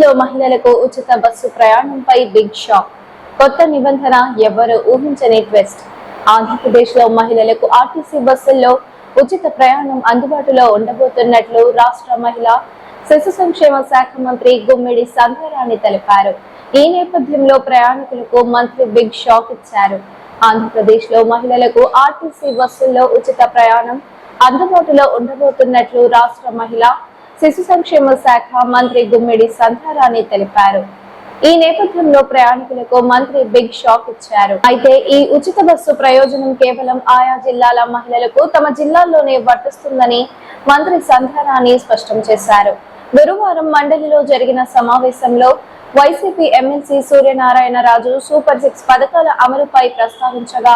ఆంధ్రప్రదేశ్లో మహిళలకు ఉచిత బస్సు ప్రయాణంపై బిగ్ షాక్. కొత్త నిబంధన, ఎవరు ఊహించని ట్విస్ట్. ఆంధ్రప్రదేశ్లో మహిళలకు ఆర్టీసీ బస్సుల్లో ఉచిత ప్రయాణం అందుబాటులో ఉండబోతున్నట్లు రాష్ట్ర మహిళా శిశు సంక్షేమ శాఖ మంత్రి గుమ్మిడి సంధ్యారాణి తెలిపారు. ఈ నేపథ్యంలో ప్రయాణికులకు మంత్రి బిగ్ షాక్ ఇచ్చారు. ఆంధ్రప్రదేశ్లో మహిళలకు ఆర్టీసీ బస్సుల్లో ఉచిత ప్రయాణం అందుబాటులో ఉండబోతున్నట్లు రాష్ట్ర మహిళా శిశు సంక్షేమ శాఖ మంత్రి గుమ్మిడి సంధ్యారాణి తెలిపారు. ఈ నేపథ్యంలో ప్రయాణికులకు మంత్రి బిగ్ షాక్ ఇచ్చారు. అయితే ఈ ఉచిత బస్సు ప్రయోజనం కేవలం ఆయా జిల్లాల మహిళలకు తమ జిల్లాల్లోనే వర్తిస్తుందని మంత్రి సంధ్యారాణి స్పష్టం చేశారు. గురువారం మండలిలో జరిగిన సమావేశంలో వైసీపీ ఎమ్మెల్సీ సూర్యనారాయణరాజు సూపర్ 6 పథకాల అమలుపై ప్రస్తావించగా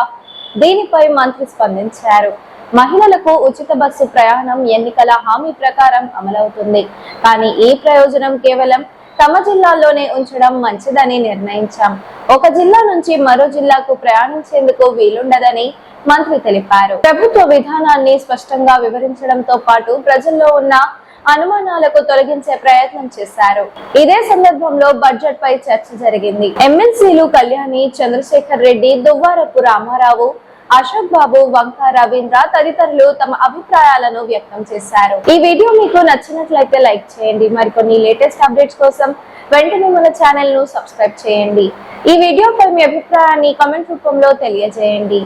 దీనిపై మంత్రి స్పందించారు. మహిళలకు ఉచిత బస్సు ప్రయాణం ఎన్నికల హామీ ప్రకారం అమలవుతుంది. కానీ ఈ ప్రయోజనం కేవలం తమ జిల్లాల్లోనే ఉంచడం మంచిదని నిర్ణయించాం. ఒక జిల్లా నుంచి మరో జిల్లాకు ప్రయాణించేందుకు వీలుండదని మంత్రి తెలిపారు. ప్రభుత్వ విధానాన్ని స్పష్టంగా వివరించడంతో పాటు ప్రజల్లో ఉన్న అనుమానాలకు తొలగించే ప్రయత్నం చేశారు. ఇదే సందర్భంలో బడ్జెట్ పై చర్చ జరిగింది. ఎమ్మెల్సీలు కళ్యాణి, చంద్రశేఖర్ రెడ్డి, దువ్వారపు రామారావు, అశోక్ బాబు, వంక రవీంద్ర తదితరులు తమ అభిప్రాయాలను వ్యక్తం చేశారు. ఈ వీడియో మీకు నచ్చినట్లయితే లైక్ చేయండి. మరికొన్ని లేటెస్ట్ అప్డేట్స్ కోసం వెంటనే మన ఛానల్ ను సబ్స్క్రైబ్ చేయండి. ఈ వీడియోపై మీ అభిప్రాయాన్ని కామెంట్ రూపంలో తెలియజేయండి.